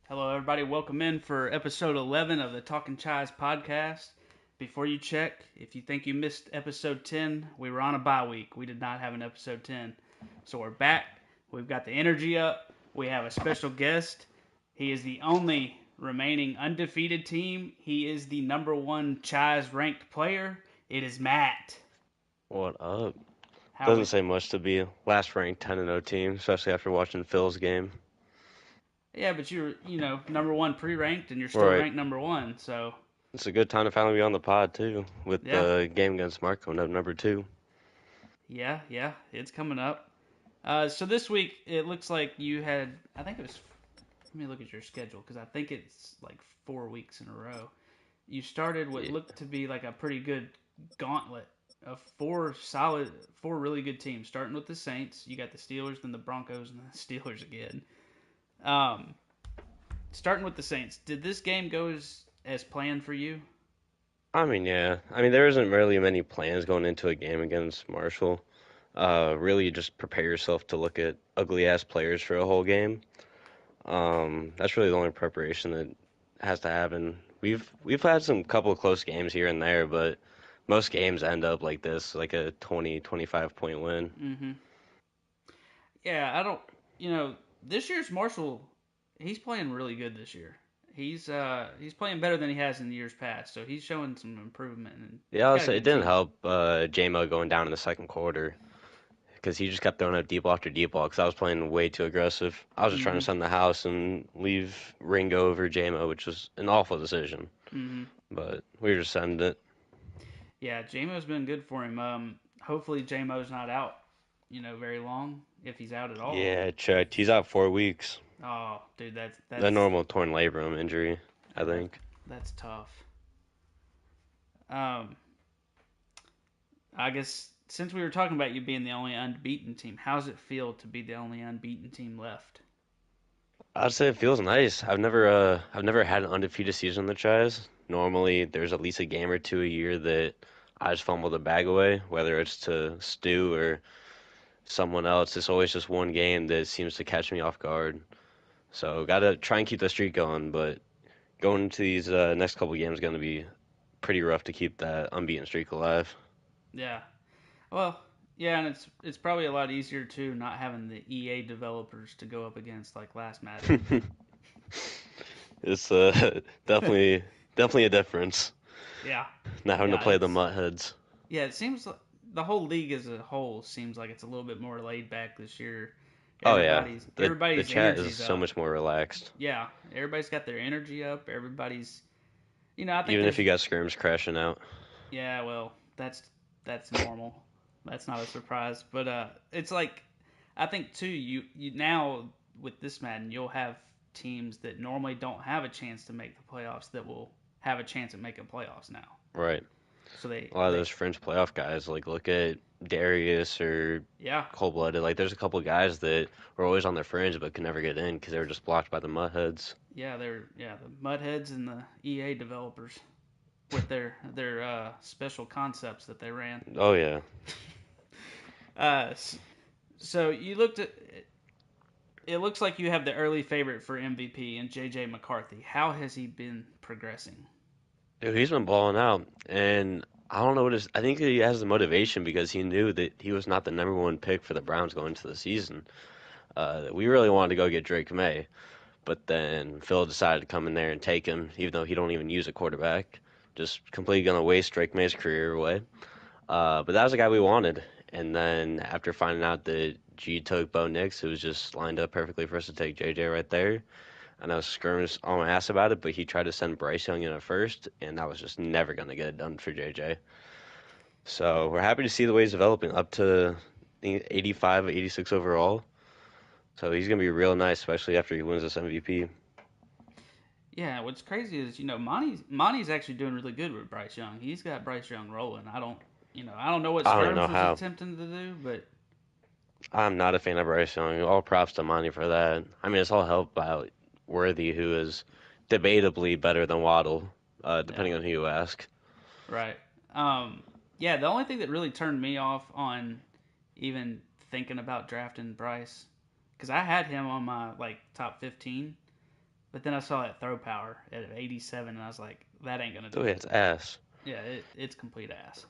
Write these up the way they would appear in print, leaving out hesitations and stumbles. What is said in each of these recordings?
Hello, everybody. Welcome in for episode 11 of the Talking Chise podcast. Before you check, if you think you missed episode 10, we were on a bye week. We did not have an episode 10. So we're back. We've got the energy up. We have a special guest. He is the only remaining undefeated team. He is the number one Chise ranked player. It is Matt. What up? How Doesn't we? say much to be last ranked 10-0 team, especially after watching Phil's game. Yeah, but you're, number one pre-ranked and you're still Right. ranked number one. So, It's a good time to finally be on the pod, too, with yeah. the game against Mark coming up number two. Yeah, it's coming up. So this week it looks like you had. I think it was. Let me look at your schedule because I think it's like 4 weeks in a row. You started what Yeah. looked to be like a pretty good gauntlet of four really good teams. Starting with the Saints, you got the Steelers, then the Broncos, and the Steelers again. Um, Starting with the Saints, did this game go as planned for you? Yeah. There isn't really many plans going into a game against Marshall. Really, just prepare yourself to look at ugly ass players for a whole game. That's really the only preparation that has to happen. We've had some couple of close games here and there, but most games end up like this, like a 20-25 point win. Mm-hmm. Yeah, I don't. This year's Marshall, he's playing really good this year. He's playing better than he has in years past, so he's showing some improvement, and Yeah, he's I'll got a say it good didn't team. help J-Mo going down in the second quarter because he just kept throwing up deep ball after deep ball because I was playing way too aggressive. I was just trying to Mm-hmm. send the house and leave Ringo over J-Mo, which was an awful decision, Mm-hmm. but we were just sending it. Yeah, JMO's been good for him. Hopefully JMO's not out, very long if he's out at all. Yeah, checked. He's out 4 weeks. Oh, dude, that's A that's normal torn labrum injury, I that think. that's tough. Um, I guess since we were talking about you being the only unbeaten team, how's it feel to be the only unbeaten team left? I'd say it feels nice. I've never had an undefeated season in the Chaz. Normally, there's at least a game or two a year that I just fumble the bag away, whether it's to Stu or someone else. It's always just one game that seems to catch me off guard. So gotta try and keep the streak going. But going into these next couple games is gonna be pretty rough to keep that unbeaten streak alive. Yeah. Well, yeah, and it's probably a lot easier too not having the EA developers to go up against like last Madden. It's definitely a difference. Yeah. Not having to Yeah, play the it's Muttheads. yeah, it seems like the whole league as a whole seems like it's a little bit more laid back this year. Oh yeah, the Everybody's chat is energy's so up. much more relaxed. Yeah, everybody's got their energy up. I think Even if there's you got scrims crashing out. yeah, well, that's normal. That's not a surprise, but it's like I think too you now with this Madden, you'll have teams that normally don't have a chance to make the playoffs that will have a chance at making playoffs now. Right. So they A lot of they those fringe playoff guys, like look at Darius or yeah, Cold Blooded. Like there's a couple guys that were always on the fringe but could never get in because they were just blocked by the Muttheads. they're the Mudheads and the EA developers with their special concepts that they ran. Oh yeah. Uh, so you looked at it looks like you have the early favorite for MVP and JJ McCarthy. How has he been progressing? Dude, he's been balling out. And I don't know what his I think he has the motivation because he knew that he was not the number one pick for the Browns going into the season. We really wanted to go get Drake May. But then Phil decided to come in there and take him, even though he don't even use a quarterback. Just completely gonna waste Drake May's career away. But that was the guy we wanted. And then after finding out that G took Bo Nix, it was just lined up perfectly for us to take JJ right there. And I was skirmish on my ass about it, but he tried to send Bryce Young in at first, and that was just never gonna get it done for JJ. So we're happy to see the way he's developing up to 85, 86 overall. So he's gonna be real nice, especially after he wins this MVP. Yeah, what's crazy is Monty's actually doing really good with Bryce Young. He's got Bryce Young rolling. I don't know what I don't even Skirms know was how. attempting to do, but I'm not a fan of Bryce Young. All props to Monty for that. It's all helped by Worthy, who is debatably better than Waddle, yeah, depending on who you ask. right. Um, yeah, the only thing that really turned me off on even thinking about drafting Bryce because I had him on my like top 15. But then I saw that throw power at 87, and I was like, that ain't gonna Oh do yeah, it. it's ass. Yeah, it's complete ass.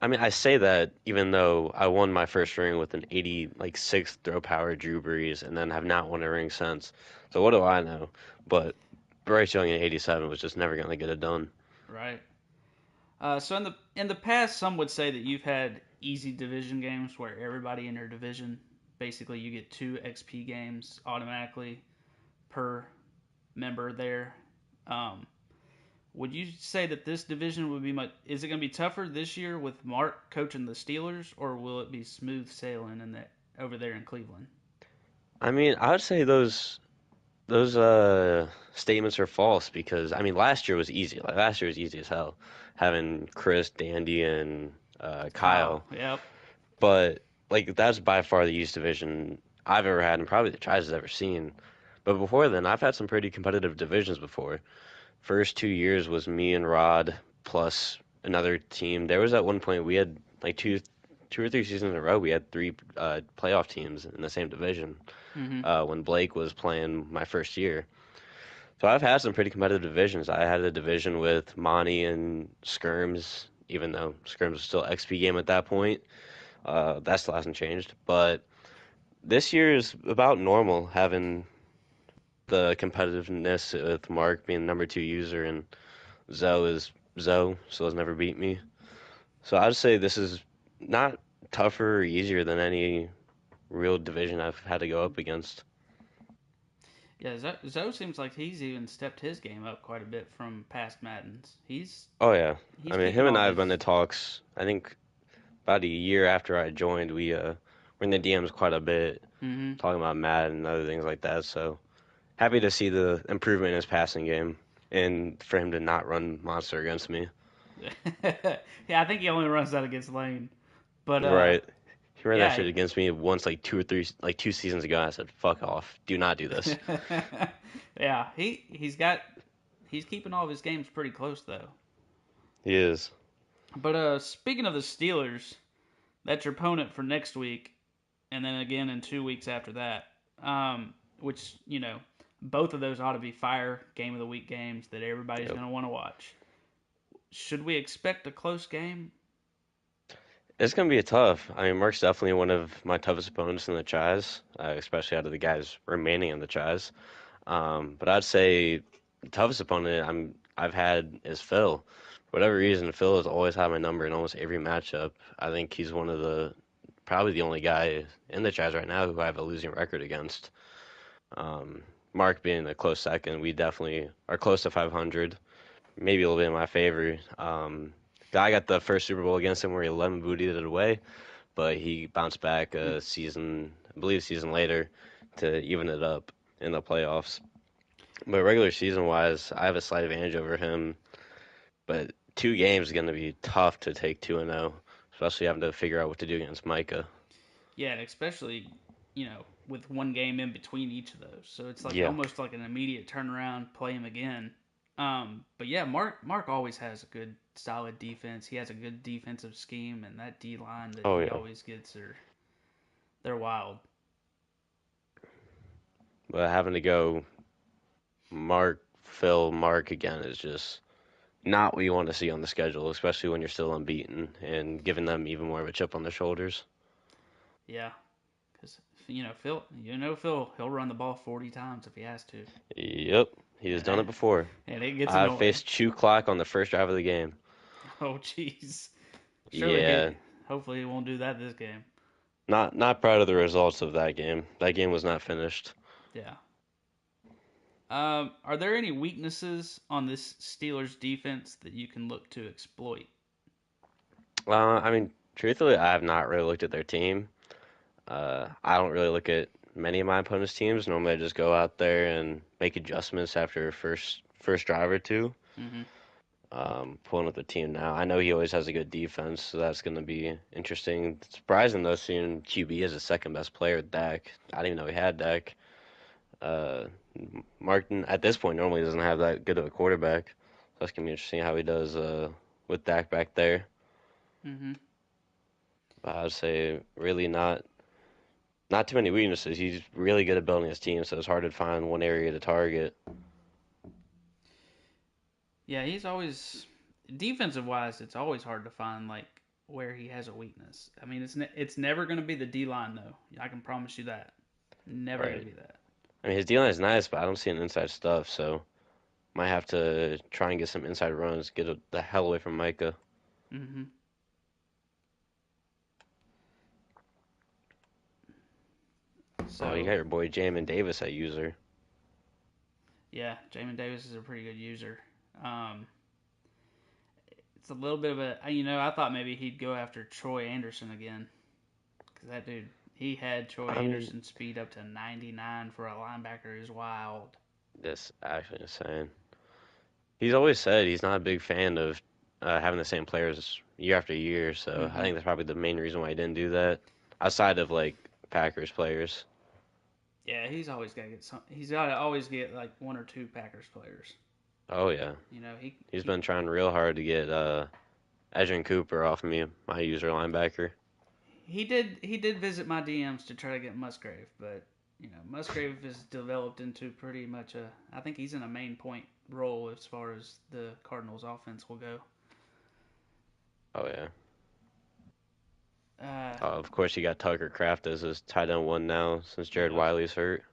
I mean, I say that even though I won my first ring with an 80 like six throw power Drew Brees, and then have not won a ring since. So what do I know? But Bryce Young in 87 was just never gonna get it done. Right. So in the past, some would say that you've had easy division games where everybody in your division, basically, you get 2 XP games automatically per member there. Um, would you say that this division would be much? Is it going to be tougher this year with Mark coaching the Steelers, or will it be smooth sailing in that over there in Cleveland? I mean, I would say those statements are false because I mean last year was easy. Like last year was easy as hell, having Chris, Dandy, and Kyle, Kyle. yep. But like that's by far the East Division I've ever had, and probably the Tri's has ever seen. But before then, I've had some pretty competitive divisions before. First 2 years was me and Rod plus another team. There was at one point we had like two or three seasons in a row. We had three playoff teams in the same division Hmm. when Blake was playing my first year. So I've had some pretty competitive divisions. I had a division with Monty and Skirms, even though Skirms was still XP game at that point. That still hasn't changed. But this year is about normal, having the competitiveness with Mark being number two user and Zoe is Zoe, so has never beat me. So I'd say this is not tougher or easier than any real division I've had to go up against. Yeah, Zoe seems like he's even stepped his game up quite a bit from past Maddens. Oh yeah, He's I mean keeping him and all I of have been his. in talks. I think about a year after I joined, we were in the DMs quite a bit, Hmm. talking about Matt and other things like that. So happy to see the improvement in his passing game and for him to not run monster against me. Yeah, I think he only runs that against Lane. But Right. He ran that yeah, shit against me once, like two or three, like 2 seasons ago. And I said, "Fuck off! Do not do this." yeah, he's keeping all of his games pretty close though. He is. But speaking of the Steelers, that's your opponent for next week, and then again in 2 weeks after that. Which both of those ought to be fire game of the week games that everybody's Yep. going to want to watch. Should we expect a close game? It's gonna be a tough. I mean, Mark's definitely one of my toughest opponents in the Chise, especially out of the guys remaining in the Chise. But I'd say the toughest opponent I've had is Phil. For whatever reason, Phil has always had my number in almost every matchup. I think he's one of the probably the only guy in the Chaz right now who I have a losing record against. Um, Mark being a close second, we definitely are close to 500, maybe a little bit in my favor. I got the first Super Bowl against him where he 11 booted it away, but he bounced back a season, I believe, a season later to even it up in the playoffs. But regular season wise, I have a slight advantage over him. But 2 games is going to be tough to take 2-0, especially having to figure out what to do against Micah. Yeah, and especially with one game in between each of those, so it's like Yeah. almost like an immediate turnaround, play him again. But yeah, Mark always has a good solid defense. He has a good defensive scheme, and that D line that Oh he yeah. always gets are they're wild. But having to go Mark, Phil, Mark again is just not what you want to see on the schedule, especially when you're still unbeaten and giving them even more of a chip on their shoulders. Yeah, because Phil, he'll run the ball 40 times if he has to, Yep, he has and done it before. and it gets I annoying. faced Chew Clock on the first drive of the game. Oh jeez. Yeah, Hopefully he won't do that this game. not proud of the results of that game. That game was not finished. Yeah. Are there any weaknesses on this Steelers defense that you can look to exploit? I mean, truthfully, I have not really looked at their team. I don't really look at many of my opponent's teams. Normally, I just go out there and make adjustments after first drive or two. Hmm. Pulling up the team now. I know he always has a good defense, so that's going to be interesting. Surprising though, seeing QB as the second best player, Dak. I didn't even know he had Dak. Uh, Martin at this point normally doesn't have that good of a quarterback. So that's gonna be interesting how he does with Dak back there. Hmm. But I'd say really not too many weaknesses. He's really good at building his team, so it's hard to find one area to target. Yeah, he's always defensive wise. It's always hard to find like where he has a weakness. I mean, it's never going to be the D line though. I can promise you that. Never going to Right. be that. I mean, his D line is nice, but I don't see an inside stuff, so might have to try and get some inside runs, the hell away from Micah. Hmm. Oh, you So got your boy Jamin Davis at user. yeah, Jamin Davis is a pretty good user. Um, it's a little bit of a I thought maybe he'd go after Troy Anderson again because that dude he had Troy I mean, Anderson speed up to 99 for a linebacker is wild. that's actually insane. He's always said he's not a big fan of having the same players year after year, so I Hmm. think that's probably the main reason why he didn't do that. Outside of like Packers players. Yeah, he's always got to get some. He's got to always get like one or two Packers players. Oh yeah, You know, he's he been trying real hard to get Edgerrin Cooper off me, my user linebacker. he did visit my DMs to try to get Musgrave, but Musgrave has developed into pretty much a. I think he's in a main point role as far as the Cardinals' offense will go. Oh yeah. Uh, Of course, you got Tucker Kraft as his tight end one now since Jared yep, Wiley's hurt.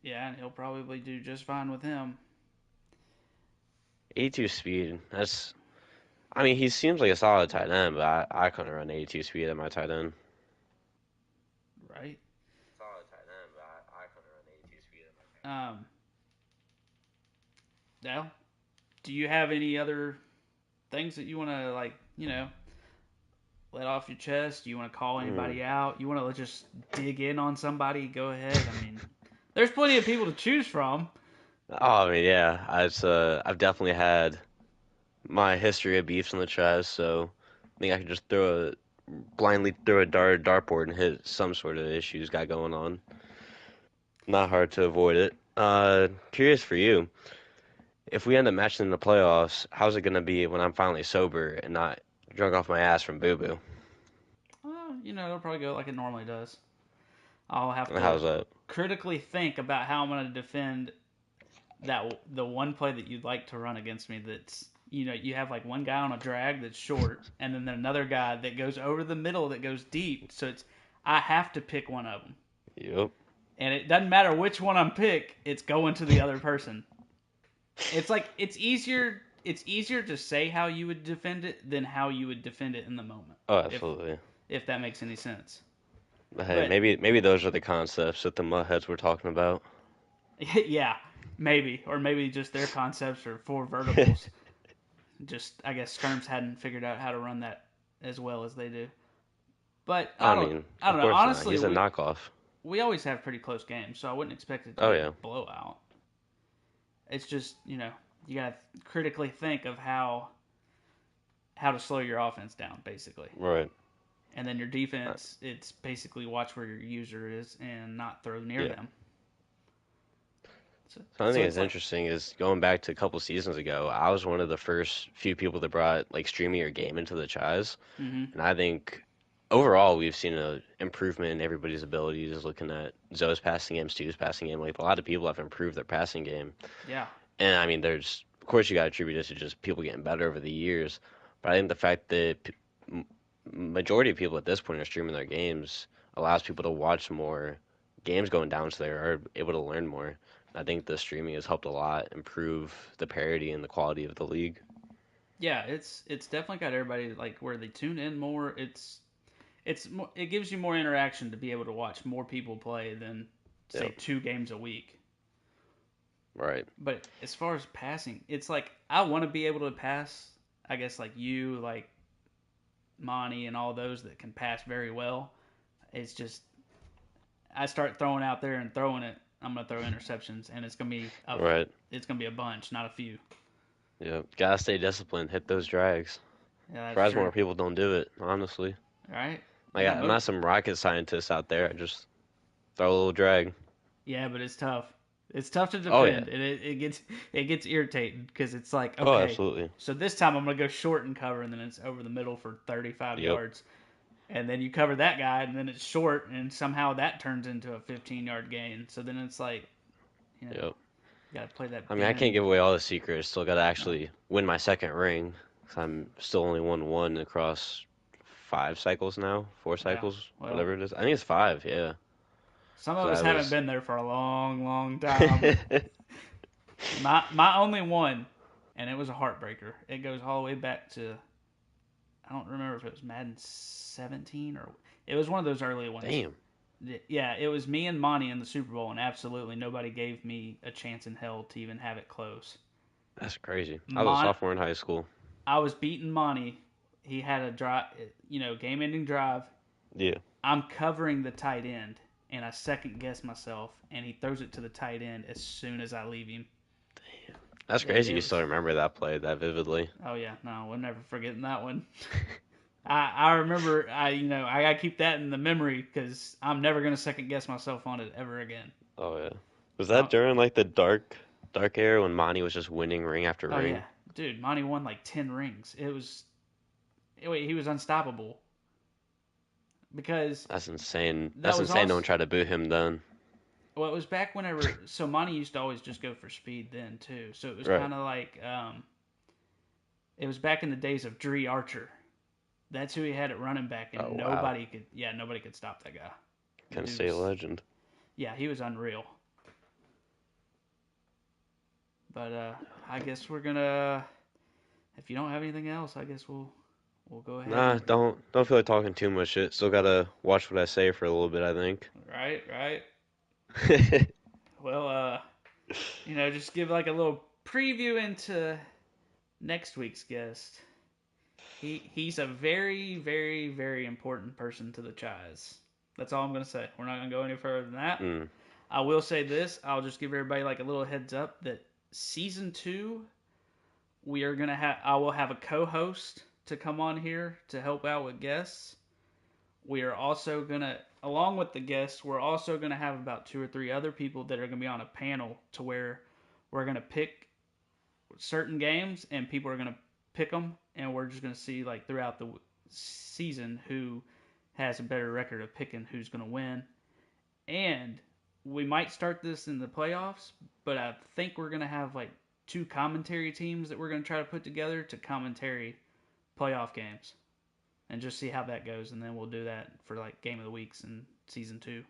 yeah, and he'll probably do just fine with him, 82 speed. That's. I mean, he seems like a solid tight end, but I couldn't run 82 speed at my tight end. right? Solid tight end, but I couldn't run 82 speed at my tight end. Um, now, do you have any other things that you want to let off your chest? You want to call Hmm. anybody out? You want to just dig in on somebody? Go ahead. I mean, there's plenty of people to choose from. Oh, I mean, yeah, I've definitely had my history of beefs on the chest, so I think I could just blindly throw a dartboard and hit some sort of issues got going on. Not hard to avoid it. Curious for you, if we end up matching in the playoffs, how's it gonna be when I'm finally sober and not drunk off my ass from boo boo? It'll probably go like it normally does. I'll have to How's that? critically think about how I'm going to defend the one play that you'd like to run against me. That's you have like one guy on a drag that's short, and then another guy that goes over the middle that goes deep. So I have to pick one of them, Yep. and it doesn't matter which one I pick. It's going to the other person. It's like it's easier. It's easier to say how you would defend it than how you would defend it in the moment. Oh, If absolutely. if that makes any sense. Hey, But maybe those are the concepts that the mudheads were talking about. yeah, maybe, or maybe just their concepts are for verticals. Just I guess Skirms hadn't figured out how to run that as well as they do. But I I don't mean, I of don't know. course not. Honestly, He's a we knockoff. we always have pretty close games, so I wouldn't expect it to Oh be a yeah. blowout. It's just you gotta critically think of how to slow your offense down, basically. Right. And then your Uh, defense, it's basically watch where your user is and not throw near yeah. them. So, So I so think it's it's like, interesting is going back to a couple seasons ago. I was one of the first few people that brought like streaming your game into the Chise, mm-hmm, and I think overall we've seen a improvement in everybody's abilities. Looking at Zoe's passing game, Stu's passing game, like a lot of people have improved their passing game. yeah, And I mean, there's of course you got to attribute this to just people getting better over the years, but I think the fact that majority of people at this point are streaming their games allows people to watch more games going down, so they're able to learn more. I think the streaming has helped a lot improve the parity and the quality of the league. yeah, it's definitely got everybody like where they tune in more. It gives you more interaction to be able to watch more people play than say Yep. 2 games a week. Right. But as far as passing, it's like I want to be able to pass. I guess like you, like Monty, and all those that can pass very well. It's just I start throwing out there and throwing it. I'm gonna throw interceptions, and Right. it's gonna be a bunch, not a few. Yep. Gotta stay disciplined. Hit those drags. Yeah, that's Surprised true. more people don't do it. Honestly, All right. like Yeah, I'm not some rocket scientist out there. I just throw a little drag. yeah, but it's tough. It's tough to Oh yeah. defend, and it gets irritating because it's like Oh, okay, absolutely. so this time I'm gonna go short and cover, and then it's over the middle for 35 Yep. yards, and then you cover that guy, and then it's short, and somehow that turns into a 15-yard gain. So then it's like, you know, Yep. Got to play that I mean, I can't bend. give away all the secrets. Still got to No. actually win my second ring. 'Cause I'm still only won one across 5 cycles now, four Yeah. cycles, Well, whatever it is. I think it's 5. Yeah. some of 'Cause us I haven't was. been there for a long, long time. My only one, and it was a heartbreaker. It goes all the way back to, I don't remember if it was Madden 17 or it was one of those early ones. Damn. Yeah, it was me and Monty in the Super Bowl, and absolutely nobody gave me a chance in hell to even have it close. That's crazy. I was a Mon, sophomore in high school. I was beating Monty. He had a drive, game-ending drive. Yeah. I'm covering the tight end, and I second guess myself, and he throws it to the tight end as soon as I leave him. That's It, crazy. it You was, still remember that play that vividly. oh yeah, no, we're never forgetting that one. I remember I gotta keep that in the memory because I'm never gonna second guess myself on it ever again. Oh yeah. Was Uh, that during like the dark era when Monty was just winning ring after oh yeah, ring? dude, Monty won like 10 rings. He was unstoppable because That's insane. that That's was insane. No also one tried to boot him then. well, it was back whenever. So Monty used to always just go for speed then too. So it was Right. kind of like it was back in the days of Dree Archer. That's who he had at running back, Oh and wow. nobody could stop that guy. The Kent dude State was, legend. yeah, he was unreal. But I guess we're gonna. If you don't have anything else, I guess we'll go ahead Nah, and don't feel like talking too much shit. Still gotta watch what I say for a little bit, I think. right. Well, just give like a little preview into next week's guest. He's a very, very, very important person to the Chise. That's all I'm gonna say. We're not gonna go any further than that. Mm. I will say this. I'll just give everybody like a little heads up that season 2 we are gonna have. I will have a co-host to come on here to help out with guests. We are also gonna, along with the guests, we're also gonna have about 2 or 3 other people that are gonna be on a panel to where we're gonna pick certain games and people are gonna pick them, and we're just gonna see like throughout the season who has a better record of picking who's gonna win. And we might start this in the playoffs, but I think we're gonna have like 2 commentary teams that we're gonna try to put together to commentary playoff games and just see how that goes, and then we'll do that for like game of the weeks in season 2.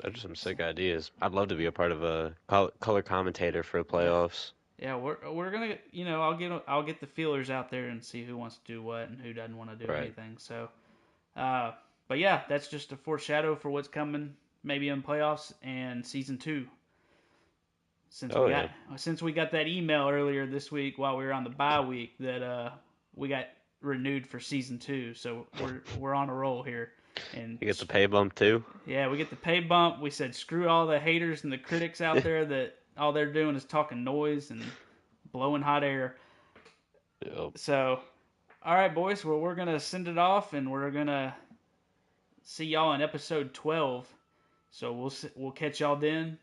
Those are some sick ideas. I'd love to be a part of a color commentator for the Yeah, playoffs. yeah, we're gonna I'll get the feelers out there and see who wants to do what and who doesn't want to do Right. anything. So, uh, but yeah, that's just a foreshadow for what's coming maybe in playoffs and season 2. Since we Oh got yeah. since we got that email earlier this week while we were on the bye week that we got renewed for season 2, so we're on a roll here. And You get the pay bump too. yeah, we get the pay bump. We said screw all the haters and the critics out there that all they're doing is talking noise and blowing hot air. Yep. So, all right, boys. Well, we're gonna send it off, and we're gonna see y'all in episode 12. So we'll catch y'all then.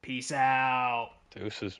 Peace out. Deuces.